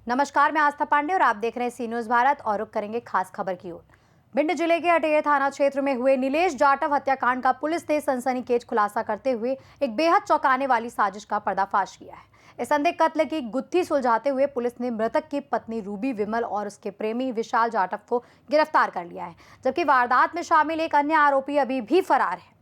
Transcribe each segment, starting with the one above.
नमस्कार, मैं आस्था पांडे और आप देख रहे हैं सी न्यूज भारत और रुक करेंगे खास खबर की ओर। भिंड जिले के अटेर थाना क्षेत्र में हुए नीलेश जाटव हत्याकांड का पुलिस ने सनसनीखेज खुलासा करते हुए एक बेहद चौंकाने वाली साजिश का पर्दाफाश किया है। इस संदिग्ध कत्ल की गुत्थी सुलझाते हुए पुलिस ने मृतक की पत्नी रूबी विमल और उसके प्रेमी विशाल जाटव को गिरफ्तार कर लिया है, जबकि वारदात में शामिल एक अन्य आरोपी अभी भी फरार है।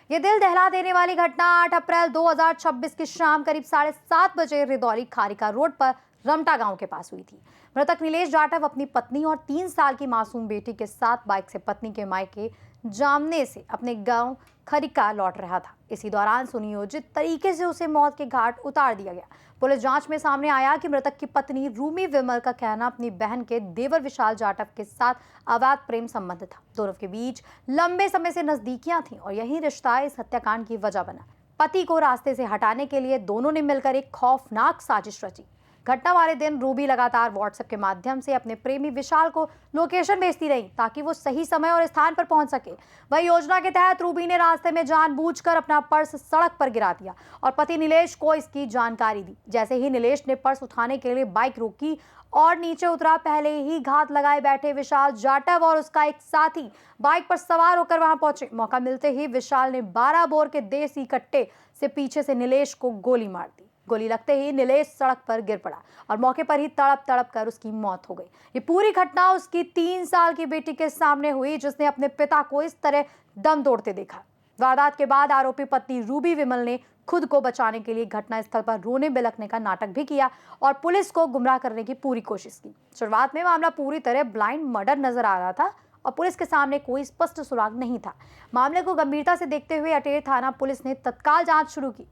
ये दिल दहला देने वाली घटना 8 अप्रैल 2026 की शाम करीब 7:30 बजे रिदौली खारिका रोड पर रमटा गांव के पास हुई थी। मृतक नीलेश जाटव अपनी पत्नी और 3 साल की मासूम बेटी के साथ बाइक से पत्नी के मायके जामने से अपने गांव खरिका लौट रहा था। इसी दौरान सुनियोजित तरीके से उसे मौत के घाट उतार दिया गया। पुलिस जांच में सामने आया कि मृतक की पत्नी रूमी विमल का कहना अपनी बहन के देवर विशाल जाटव के साथ अवैध प्रेम संबंध था। दोनों के बीच लंबे समय से नजदीकियां थीं और यही रिश्ता इस हत्याकांड की वजह बना। पति को रास्ते से हटाने के लिए दोनों ने मिलकर एक खौफनाक साजिश रची। घटना वाले दिन रूबी लगातार व्हाट्सएप के माध्यम से अपने प्रेमी विशाल को लोकेशन भेजती रही ताकि वो सही समय और स्थान पर पहुंच सके। वही योजना के तहत रूबी ने रास्ते में जानबूझकर अपना पर्स सड़क पर गिरा दिया और पति नीलेश को इसकी जानकारी दी। जैसे ही नीलेश ने पर्स उठाने के लिए बाइक रोकी और नीचे उतरा, पहले ही घात लगाए बैठे विशाल जाटव और उसका एक साथी बाइक पर सवार होकर वहां पहुंचे। मौका मिलते ही विशाल ने 12 बोर के देसी कट्टे से पीछे से नीलेश को गोली मार दी। गोली लगते ही नीलेश सड़क पर गिर पड़ा और मौके पर ही तड़प तड़प कर उसकी मौत हो गई। ये पूरी घटना उसकी 3 साल की बेटी के सामने हुई, जिसने अपने पिता को इस तरह दम तोड़ते देखा। वारदात के बाद आरोपी पत्नी रूबी विमल ने खुद को बचाने के लिए घटनास्थल पर रोने बिलखने का नाटक भी किया और पुलिस को गुमराह करने की पूरी कोशिश की। शुरुआत में मामला पूरी तरह ब्लाइंड मर्डर नजर आ रहा था और पुलिस के सामने कोई स्पष्ट सुराग नहीं था। मामले को गंभीरता से देखते हुए अटेर थाना पुलिस ने तत्काल जांच शुरू की।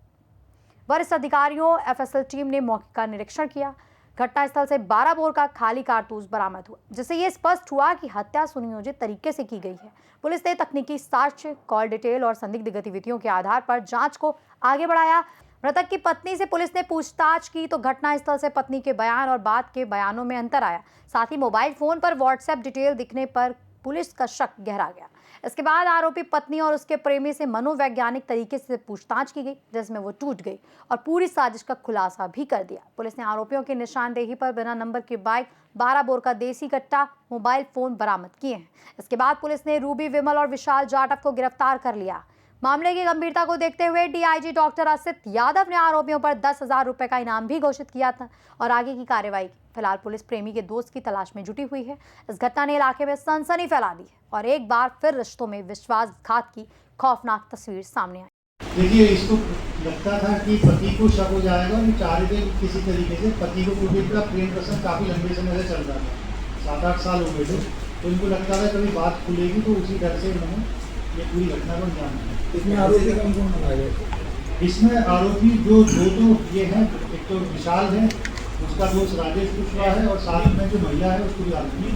वरिष्ठ अधिकारियों एफएसएल टीम ने मौके का निरीक्षण किया। घटनास्थल से 12 बोर का खाली कारतूस बरामद हुआ, जिससे यह स्पष्ट हुआ कि हत्या सुनियोजित तरीके से की गई है। पुलिस ने तकनीकी साक्ष्य, कॉल डिटेल और संदिग्ध गतिविधियों के आधार पर जांच को आगे बढ़ाया। मृतक की पत्नी से पुलिस ने पूछताछ की तो घटनास्थल से पत्नी के बयान और बाद के बयानों में अंतर आया। साथ ही मोबाइल फोन पर व्हाट्सएप डिटेल दिखने पर पुलिस का शक गहरा गया। इसके बाद आरोपी पत्नी और उसके प्रेमी से मनोवैज्ञानिक तरीके से पूछताछ की गई, जिसमें वो टूट गई और पूरी साजिश का खुलासा भी कर दिया। पुलिस ने आरोपियों की निशानदेही पर बिना नंबर की बाइक, 12 बोर का देसी कट्टा, मोबाइल फोन बरामद किए हैं। इसके बाद पुलिस ने रूबी विमल और विशाल जाटव को गिरफ्तार कर लिया। मामले की गंभीरता को देखते हुए डीआईजी डॉक्टर असित यादव ने आरोपियों पर 10,000 रुपए का इनाम भी घोषित किया था और आगे की कार्रवाई की। फिलहाल पुलिस प्रेमी के दोस्त की तलाश में जुटी हुई है। इस घटना ने इलाके में सनसनी फैला दी है और एक बार फिर रिश्तों में विश्वासघात की खौफनाक तस्वीर सामने आई। देखिए, इसको लगता था कि पति को शक हो जाएगा, वो चाह रहे थे किसी तरीके से पति को, क्योंकि इनका प्रेम प्रसंग काफी लंबे समय से चल रहा था, 7-8 साल हो गए थे, तो इनको लगता था कभी बात खुलेगी, तो उसी डर से उन्होंने ये पूरी घटना को अंजाम दिया। इसमें आरोपी कौन कौन लगाए गए? इसमें आरोपी जो तो ये हैं, एक तो विशाल है, उसका दोस्त राजेश कुशवाहा है और साथ में जो महिला है उसको भी आरोपी है।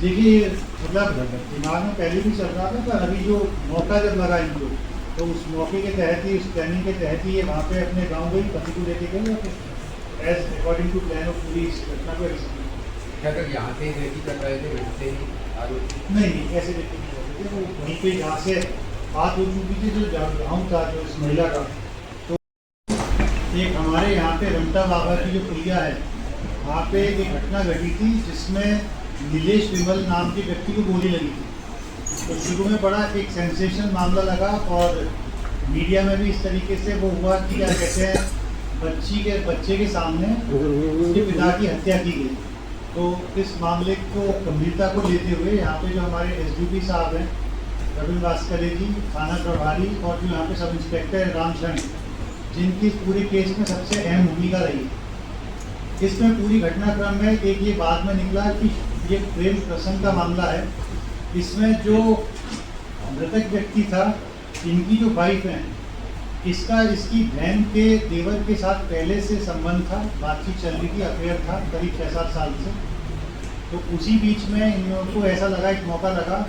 देखिए, मतलब दिमाग में पहले भी चल रहा था, पर अभी जो मौका जब लगा इनको, तो उस मौके के तहत ही, उस प्लानिंग के तहत ही ये वहाँ पे अपने गाँव गई, पति को लेके गए और as according to plan of पूरी इस घटना को क्या कर यहाँ पे रेडी कर रहे थे, वैसे ही आरोपी? नहीं, ऐसे व्यक्ति नहीं होते थे, वो वहीं पे जहाँ से बात हो चुकी थी, जो गाँव था जो इस महिला का, तो एक हमारे यहाँ पे रमटा बाबा की जो पुलिया है, वहाँ पे एक घटना घटी थी जिसमें नीलेश विमल नाम के व्यक्ति को गोली लगी थी। तो शुरू में बड़ा एक सेंसेशन मामला लगा और मीडिया में भी इस तरीके से वो हुआ कि क्या कहते हैं, बच्चे के सामने उसके पिता की हत्या की गई। तो इस मामले को गंभीरता को लेते हुए यहाँ पे जो हमारे एसडीपी साहब हैं, रविंद्र भास्कर जी थाना प्रभारी, और जो यहाँ पे सब इंस्पेक्टर रामचंद, जिनकी इस पूरे केस में सबसे अहम भूमिका रही। इसमें पूरी घटनाक्रम में एक ये बाद में निकला कि ये प्रेम प्रसंग का मामला है। इसमें जो मृतक व्यक्ति था, इनकी जो वाइफ है, इसकी बहन के देवर के साथ पहले से संबंध था, बातचीत चल रही थी, अफेयर था करीब 6-7 साल से। तो उसी बीच में इन लोगों को ऐसा लगा, एक मौका लगा,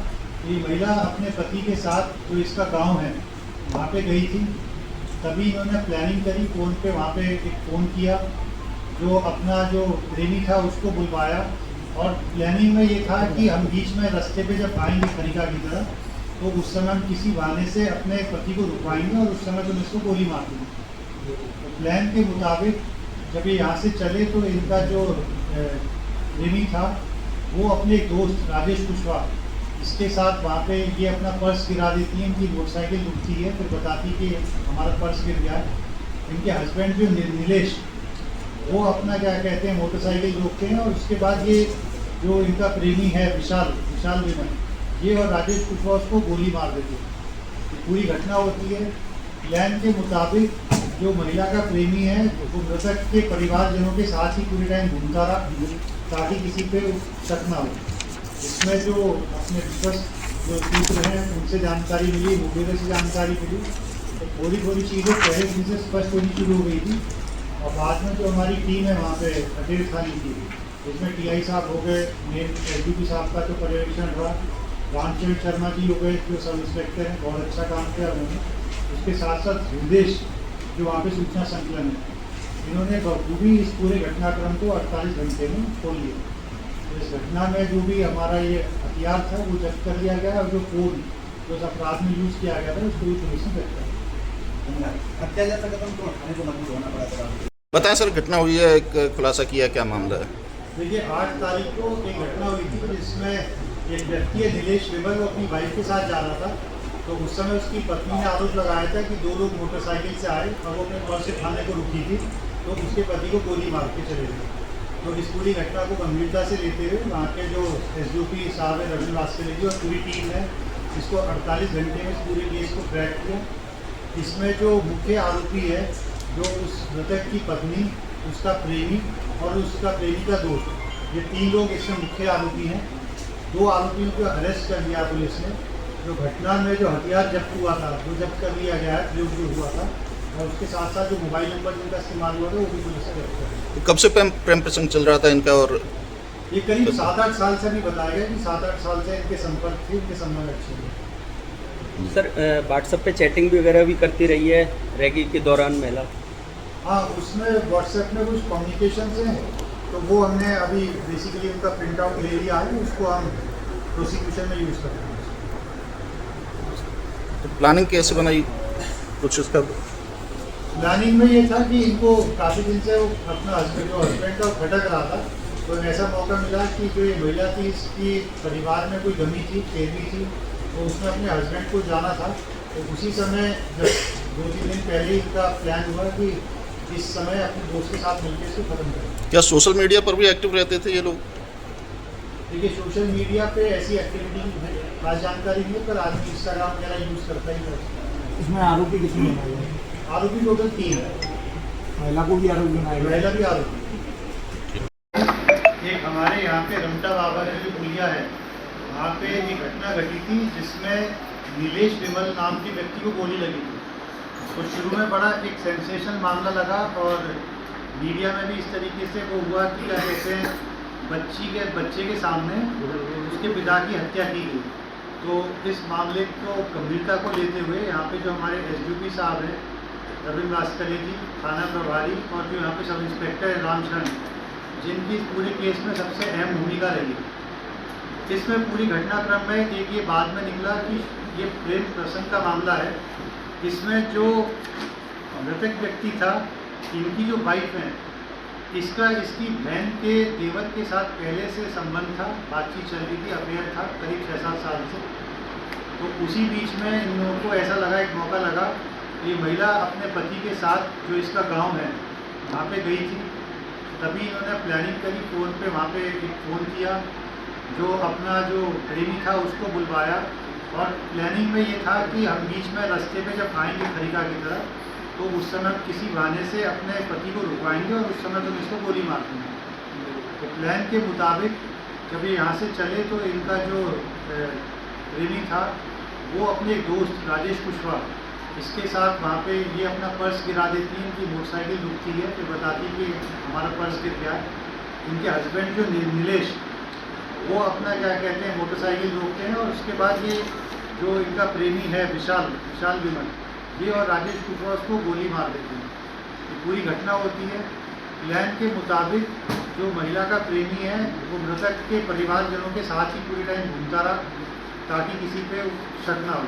ये महिला अपने पति के साथ जो इसका गांव है वहाँ पे गई थी। तभी इन्होंने प्लानिंग करी, फ़ोन पे वहाँ पे एक फ़ोन किया, जो अपना जो प्रेमी था उसको बुलवाया और प्लानिंग में ये था कि हम बीच में रास्ते पे जब आएंगे खरिका की तरह, तो उस समय हम किसी बहाने से अपने पति को रुकवाएंगे और उस समय तुम इसको गोली मार देंगे। तो प्लान के मुताबिक जब ये यहाँ से चले तो इनका जो प्रेमी था वो अपने एक दोस्त राजेश कुशवाहा इसके साथ वहाँ पे ये अपना पर्स गिरा देती है। इनकी मोटरसाइकिल रुकती है, फिर बताती कि हमारा पर्स गिर गया है। इनके हस्बैंड जो नीलेश वो अपना क्या कहते हैं मोटरसाइकिल रोकते हैं और उसके बाद ये जो इनका प्रेमी है विशाल विमल, ये और राजेश कुशवाहा उसको गोली मार देते हैं। तो पूरी घटना होती है। प्लान के मुताबिक जो महिला का प्रेमी है वो मृतक के परिवारजनों के साथ ही पूरी टाइम घूमता रहा ताकि किसी पे शक ना हो। इसमें जो अपने विश्वस्त जो सूत्र हैं उनसे जानकारी मिली, मुखबिर से जानकारी मिली, तो थोड़ी चीज़ें पहले दिन से स्पष्ट होनी शुरू हो गई थी। और बाद में जो हमारी टीम है वहाँ पे अटेर थाने की, उसमें टीआई साहब हो गए, मेन एसडीपी साहब का जो पर्यवेक्षण रहा, रामचंद्र शर्मा जी हो गए जो सब इंस्पेक्टर हैं, बहुत अच्छा काम किया उन्होंने। उसके साथ साथ हृदेश जो वहाँ पे सूचना संकलन है, इन्होंने बखूबी इस पूरे घटनाक्रम को 48 घंटे में खोल लिया। तो इस घटना में जो भी हमारा ये हथियार था वो जब्त कर लिया गया और जो फोन जो उस अपराध में यूज़ किया गया था उसको भी पुलिस ने जब्त कर लिया। हत्या जैसा कदम तो थाने को नबूद होना पड़ा था। बताएं सर, घटना हुई है, एक खुलासा किया, क्या मामला है? देखिए 8 तारीख को एक घटना हुई थी जिसमें एक व्यक्ति है नीलेश विमल, वो अपनी बाइक के साथ जा रहा था। तो उस समय उसकी पत्नी ने आरोप लगाया था कि 2 लोग मोटरसाइकिल से आए और वो अपने पर्स से थाने को रुकी थी, तो उसके पति को गोली मार के चले गए। तो इस पूरी घटना को गंभीरता से लेते हुए वहाँ के जो एसडीओपी साहब है रविंद्र वास्कर जी और पूरी टीम है इसको 48 घंटे में इस पूरे केस को क्रैक किया। इसमें जो मुख्य आरोपी है जो उस मृतक की पत्नी, उसका प्रेमी और उसका प्रेमी का दोस्त, ये 3 लोग इसमें मुख्य आरोपी हैं। 2 आरोपियों को अरेस्ट कर लिया पुलिस ने। जो घटना में जो हथियार जब्त हुआ था वो जब्त कर लिया गया है, प्रयोग जो हुआ था, और उसके साथ साथ जो मोबाइल नंबर जिनका इस्तेमाल हुआ था वो भी पुलिस ने जब्त कर लिया। कब से प्रेम प्रसंग चल रहा था इनका? और ये करीब 7-8 साल से भी बताया गया कि 7-8 साल से इनके संपर्क थे, इनके संबंध अच्छे थे। सर व्हाट्सएप पे चैटिंग भी वगैरह भी करती रही है रैगी के दौरान महिला? हाँ, उसमें व्हाट्सएप में कुछ कम्युनिकेशन हैं, तो वो हमने अभी बेसिकली उनका प्रिंट आउट ले लिया है, उसको हम प्रोसिक्यूशन में यूज़ करते हैं। तो प्लानिंग कैसे बनाई कुछ उसका? प्लानिंग में ये था कि इनको काफ़ी दिन से अपना हस्बैंड का खटक रहा था, तो ऐसा मौका मिला कि जो ये महिला थी इसकी परिवार में कोई गमी थी, तेरवी थी, तो उसने अपने हस्बैंड को जाना था। तो उसी समय जब 2-3 दिन पहले इनका प्लान हुआ कि इस समय अपने दोस्त के साथ मिलकर इसको ख़त्म करें। क्या सोशल मीडिया पर भी एक्टिव रहते थे ये लोग? देखिए सोशल मीडिया पे ऐसी एक्टिविटी खास जानकारी नहीं है, पर आदमी इंस्टाग्राम वगैरह यूज़ करता ही है। इसमें आरोपी कितने बनाए गए? आरोपी टोटल 3 है, महिला को भी आरोपी बनाया गया? महिला भी आरोपी। एक हमारे यहाँ पे रमटा बाबा की जो पुलिया है वहाँ पे एक घटना घटी थी जिसमें नीलेश विमल नाम के व्यक्ति को गोली लगी थी। तो शुरू में बड़ा एक सेंसेशन मामला लगा और मीडिया में भी इस तरीके से वो हुआ कि क्या कहते हैं बच्चे के सामने उसके पिता की हत्या की गई। तो इस मामले को गंभीरता को लेते हुए यहाँ पे जो हमारे एसडीओपी साहब हैं रविंद्र वास्कर जी, थाना प्रभारी, और जो यहाँ पे सब इंस्पेक्टर हैं रामचंद्र, जिनकी पूरे केस में सबसे अहम भूमिका रही। इसमें पूरी घटनाक्रम में एक ये बाद में निकला कि ये प्रेम प्रसंग का मामला है। इसमें जो मृतक व्यक्ति था, इनकी जो वाइफ है, इसकी बहन के देवर के साथ पहले से संबंध था, बातचीत चल रही थी, अफेयर था करीब 6-7 साल से। तो उसी बीच में इन लोगों को ऐसा लगा, एक मौका लगा, ये महिला अपने पति के साथ जो इसका गांव है वहाँ पे गई थी। तभी इन्होंने प्लानिंग करी, फ़ोन पे वहाँ पे एक फ़ोन किया, जो अपना जो प्रेमी था उसको बुलवाया, और प्लानिंग में ये था कि हम बीच में रास्ते पे जब आएंगे खरीका की तरफ, तो उस समय किसी बहाने से अपने पति को रुकवाएंगे और उस समय तुम इसको गोली मार देंगे। तो प्लान के मुताबिक जब ये यहाँ से चले तो इनका जो प्रेमी था वो अपने एक दोस्त राजेश कुशवाहा, इसके साथ वहाँ पे ये अपना पर्स गिरा देती है। इनकी मोटरसाइकिल रुकती है, फिर बताती है कि हमारा पर्स गिर गया है। इनके हस्बैंड जो नीलेश, वो अपना क्या कहते हैं मोटरसाइकिल रोकते हैं, और उसके बाद ये जो इनका प्रेमी है विशाल विमल, ये और राजेश कुशवाहा उसको गोली मार देते हैं। तो पूरी घटना होती है। प्लान के मुताबिक जो महिला का प्रेमी है वो मृतक के परिवारजनों के साथ ही पूरी टाइम घूमता रहा ताकि किसी पे शक ना हो।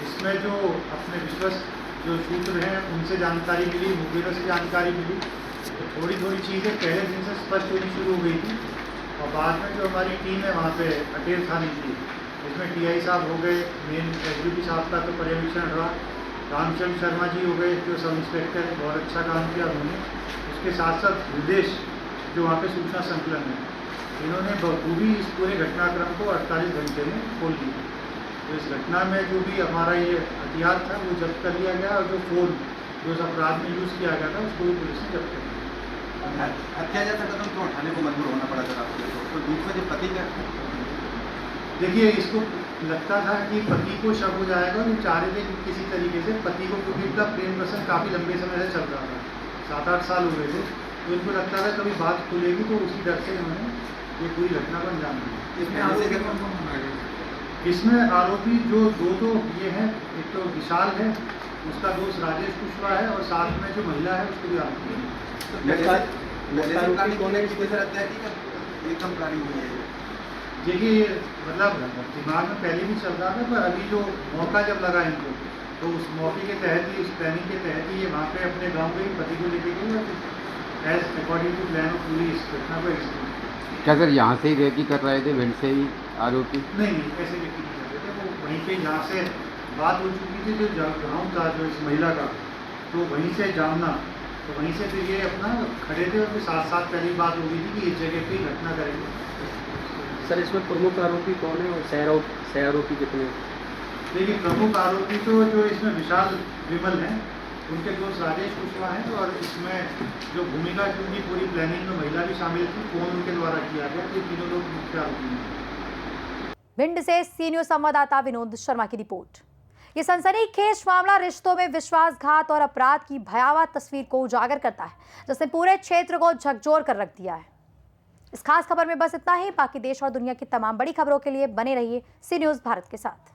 इसमें जो अपने विश्वस्त जो सूत्र हैं उनसे जानकारी मिली, मुखबिरों से जानकारी मिली, तो थोड़ी थोड़ी चीज़ें पहले दिन से स्पष्ट होनी शुरू हो गई थी। और बाद में जो हमारी टीम है वहाँ पे अटेर थाने की, इसमें टीआई साहब हो गए, मेन एसडीपी साहब का तो पर्यवेक्षण रहा, रामचंद्र शर्मा जी हो गए जो सब इंस्पेक्टर है, बहुत अच्छा काम किया उन्होंने। उसके साथ साथ विदेश जो वहाँ पे सूचना संकलन है, इन्होंने बखूबी इस पूरे घटनाक्रम को 48 घंटे में खोल दिया। तो इस घटना में जो भी हमारा ये हथियार था वो जब्त कर लिया गया, और जो फ़ोन जो उस अपराध में यूज़ किया गया था उसको भी पुलिस ने जब्त कर लिया। हत्या जैसा कदम क्यों उठाने को मजबूर होना पड़ा सर आपको? तो दूसरे जो पति का देखिए, इसको लगता था कि पति को शक हो जाएगा, वो चाह रहे थे कि किसी तरीके से पति को, क्योंकि इनका प्रेम प्रसंग काफ़ी लंबे समय से चल रहा था, 7-8 साल हो गए थे, तो इनको लगता था कभी बात खुलेगी, तो उसी डर से उन्होंने ये पूरी घटना को अंजाम दिया। इसमें आरोपी जो दो ये हैं, एक तो विशाल है, उसका दोस्त राजेश कुशवाहा है, और साथ में जो महिला है उसको भी आरोपी है। एकदम प्लानिंग हुई है। देखिए, मतलब दिमाग में पहले भी चल रहा था, पर अभी जो मौका जब लगा इनको, तो उस मौके के तहत ही, उस प्लानिंग के तहत ही ये वहाँ पे अपने गांव गई, पति को लेके गई, और as according to plan of पूरी इस घटना को एग्जीक्यूट। क्या सर यहाँ से ही रेकी कर रहे थे, भिंड से ही आरोपी? नहीं, ऐसे व्यक्ति नहीं करते थे, वो वहीं पे जहाँ से बात हो चुकी थी, जो गाँव था जो इस महिला का, तो वहीं से जामना, तो वहीं से फिर ये अपना खड़े थे, और फिर साथ पहली बात हो गई थी कि इस जगह पे ही घटना करेंगे। सर इसमें प्रमुख आरोपी कौन है और सह आरोपी कितने हैं? देखिए, प्रमुख आरोपी तो जो इसमें विशाल विमल हैं, उनके दोस्त राजेश कुशवाहा हैं, और इसमें जो भूमिका की उनकी पूरी प्लानिंग में महिला भी शामिल थी, फोन उनके द्वारा किया गया, तो तीनों लोग मुख्य आरोपी हैं। भिंड से सी न्यूज संवाददाता विनोद शर्मा की रिपोर्ट। ये सनसनीखेज मामला रिश्तों में विश्वासघात और अपराध की भयावह तस्वीर को उजागर करता है, जिसने पूरे क्षेत्र को झकझोर कर रख दिया है। इस खास खबर में बस इतना ही। बाकी देश और दुनिया की तमाम बड़ी खबरों के लिए बने रहिए सी न्यूज भारत के साथ।